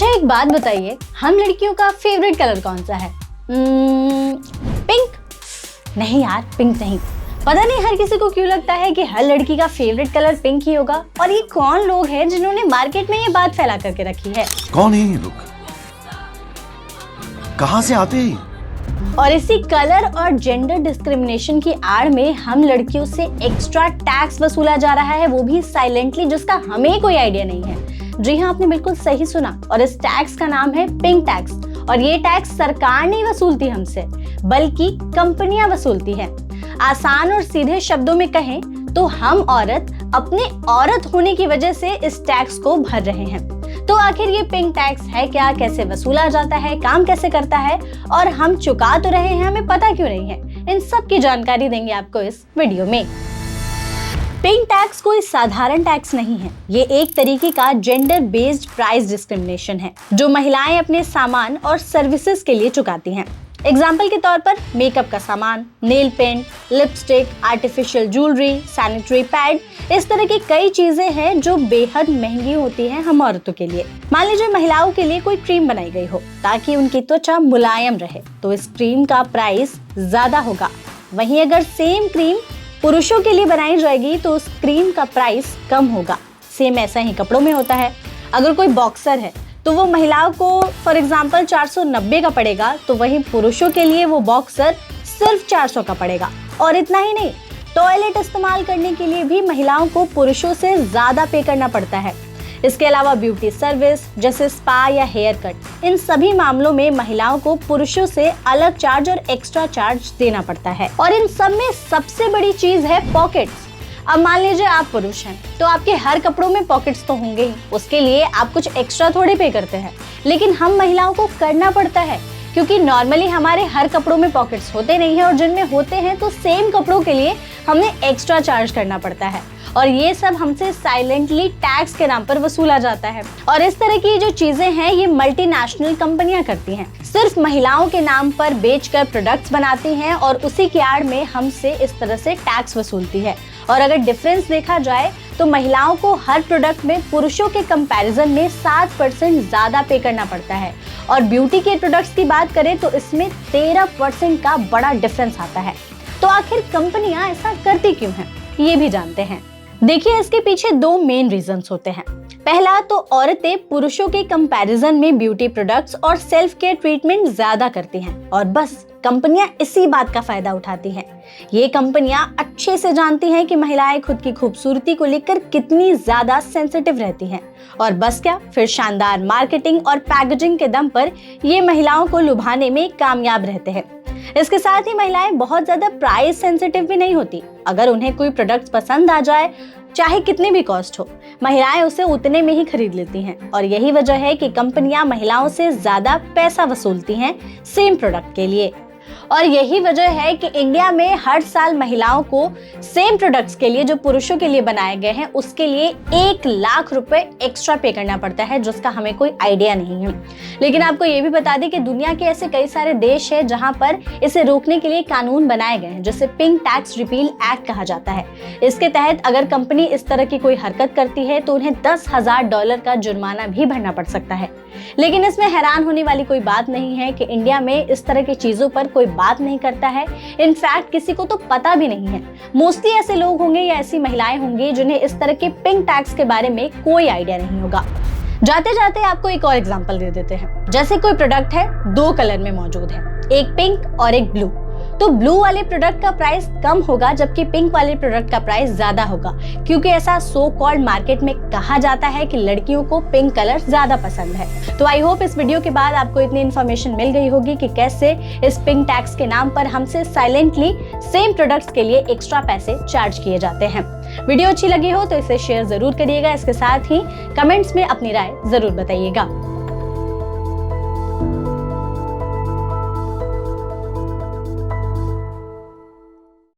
अच्छा एक बात बताइए, हम लड़कियों का फेवरेट कलर कौन सा है? पिंक? नहीं यार, पिंक नहीं। पता नहीं हर किसी को क्यों लगता है कि हर लड़की का फेवरेट कलर पिंक ही होगा। और ये कौन लोग हैं जिन्होंने मार्केट में ये बात फैला करके रखी है? कौन है ये लोग? कहां से आते हैं? और इसी कलर और जेंडर डिस्क्रिमिनेशन की आड़ में हम लड़कियों से एक्स्ट्रा टैक्स वसूला जा रहा है, वो भी साइलेंटली, जिसका हमें कोई आइडिया नहीं है। जी हाँ, आपने बिल्कुल सही सुना। और इस टैक्स का नाम है पिंक टैक्स। और ये टैक्स सरकार नहीं वसूलती हमसे, बल्कि कंपनियां वसूलती है। आसान और सीधे शब्दों में कहें तो हम औरत अपने औरत होने की वजह से इस टैक्स को भर रहे हैं। तो आखिर ये पिंक टैक्स है क्या, कैसे वसूला जाता है, काम कैसे करता है और हम चुका तो रहे हैं, हमें पता क्यों नहीं है? इन सब की जानकारी देंगे आपको इस वीडियो में। पिंक टैक्स कोई साधारण टैक्स नहीं है, ये एक तरीके का जेंडर बेस्ड प्राइस डिस्क्रिमिनेशन है जो महिलाएं अपने सामान और सर्विसेज के लिए चुकाती हैं। एग्जाम्पल के तौर पर मेकअप का सामान, nail paint, lipstick, artificial jewellery, sanitary pad, इस तरह की कई चीजें हैं जो बेहद महंगी होती हैं हम औरतों के लिए। मान लीजिए महिलाओं के लिए कोई क्रीम बनाई गई हो ताकि उनकी त्वचा मुलायम रहे, तो इस क्रीम का प्राइस ज्यादा होगा। वहीं अगर सेम क्रीम पुरुषों के लिए बनाई जाएगी तो उस क्रीम का प्राइस कम होगा। सेम ऐसा ही कपड़ों में होता है। अगर कोई बॉक्सर है तो वो महिलाओं को फॉर एग्जाम्पल 490 का पड़ेगा, तो वहीं पुरुषों के लिए वो बॉक्सर सिर्फ 400 का पड़ेगा। और इतना ही नहीं, टॉयलेट इस्तेमाल करने के लिए भी महिलाओं को पुरुषों से ज्यादा पे करना पड़ता है। इसके अलावा ब्यूटी सर्विस जैसे स्पा या हेयर कट, इन सभी मामलों में महिलाओं को पुरुषों से अलग चार्ज और एक्स्ट्रा चार्ज देना पड़ता है। और इन सब में सबसे बड़ी चीज है पॉकेट्स। अब मान लीजिए आप पुरुष हैं तो आपके हर कपड़ों में पॉकेट्स तो होंगे ही, उसके लिए आप कुछ एक्स्ट्रा थोड़ी पे करते हैं। लेकिन हम महिलाओं को करना पड़ता है क्योंकि नॉर्मली हमारे हर कपड़ों में पॉकेट्स होते नहीं है, और जिनमें होते हैं तो सेम कपड़ों के लिए हमें एक्स्ट्रा चार्ज करना पड़ता है। और ये सब हमसे साइलेंटली टैक्स के नाम पर वसूला जाता है। और इस तरह की जो चीजें हैं ये मल्टीनेशनल कंपनियां करती हैं, सिर्फ महिलाओं के नाम पर बेचकर प्रोडक्ट्स बनाती हैं और उसी की आड़ में हमसे इस तरह से टैक्स वसूलती है। और अगर डिफरेंस देखा जाए तो महिलाओं को हर प्रोडक्ट में पुरुषों के कंपैरिजन में 7% ज्यादा पे करना पड़ता है। और ब्यूटी के प्रोडक्ट्स की बात करें तो इसमें 13% का बड़ा डिफरेंस आता है। तो आखिर कंपनियां ऐसा करती क्यों हैं, ये भी जानते हैं। देखिए, इसके पीछे दो मेन रीजंस होते हैं। पहला तो औरतें पुरुषों के कंपैरिजन में ब्यूटी प्रोडक्ट्स और सेल्फ केयर ट्रीटमेंट ज्यादा करती हैं, और बस कंपनियां इसी बात का फायदा उठाती हैं। ये कंपनियां अच्छे से जानती हैं कि महिलाएं खुद की खूबसूरती को लेकर कितनी ज्यादा सेंसिटिव रहती हैं, और बस क्या, फिर शानदार मार्केटिंग और पैकेजिंग के दम पर ये महिलाओं को लुभाने में कामयाब रहते हैं। इसके साथ ही महिलाएं बहुत ज्यादा प्राइस सेंसिटिव भी नहीं होती। अगर उन्हें कोई प्रोडक्ट पसंद आ जाए, चाहे कितने भी कॉस्ट हो, महिलाएं उसे उतने में ही खरीद लेती हैं। और यही वजह है कि कंपनियां महिलाओं से ज्यादा पैसा वसूलती हैं सेम प्रोडक्ट के लिए। और यही वजह है कि इंडिया में हर साल महिलाओं को सेम प्रोडक्ट्स के लिए जो पुरुषों के लिए बनाए गए हैं उसके लिए 1 लाख रुपए एक्स्ट्रा पे करना पड़ता है, जिसका हमें कोई आइडिया नहीं है। लेकिन आपको ये भी बता दें कि दुनिया के ऐसे कई सारे देश हैं जहां पर इसे रोकने के लिए कानून बनाए गए हैं, जिसे पिंक टैक्स रिपील एक्ट कहा जाता है। इसके तहत अगर कंपनी इस तरह की कोई हरकत करती है तो उन्हें $10,000 का जुर्माना भी भरना पड़ सकता है। लेकिन इसमें हैरान होने वाली कोई बात नहीं है कि इंडिया में इस तरह की चीजों पर कोई बात नहीं करता है। इनफैक्ट किसी को तो पता भी नहीं है। मोस्टली ऐसे लोग होंगे या ऐसी महिलाएं होंगी जिन्हें इस तरह के पिंक टैक्स के बारे में कोई आइडिया नहीं होगा। जाते जाते आपको एक और एग्जांपल दे देते हैं। जैसे कोई प्रोडक्ट है, 2 कलर में मौजूद है, एक पिंक और एक ब्लू। तो ब्लू वाले प्रोडक्ट का प्राइस कम होगा जबकि पिंक वाले प्रोडक्ट का प्राइस ज्यादा होगा, क्योंकि ऐसा सो कॉल्ड मार्केट में कहा जाता है कि लड़कियों को पिंक कलर ज्यादा पसंद है। तो आई होप इस वीडियो के बाद आपको इतनी इन्फॉर्मेशन मिल गई होगी कि कैसे इस पिंक टैक्स के नाम पर हमसे साइलेंटली सेम प्रोडक्ट्स के लिए एक्स्ट्रा पैसे चार्ज किए जाते हैं। वीडियो अच्छी लगी हो तो इसे शेयर जरूर करिएगा। इसके साथ ही कमेंट्स में अपनी राय जरूर बताइएगा।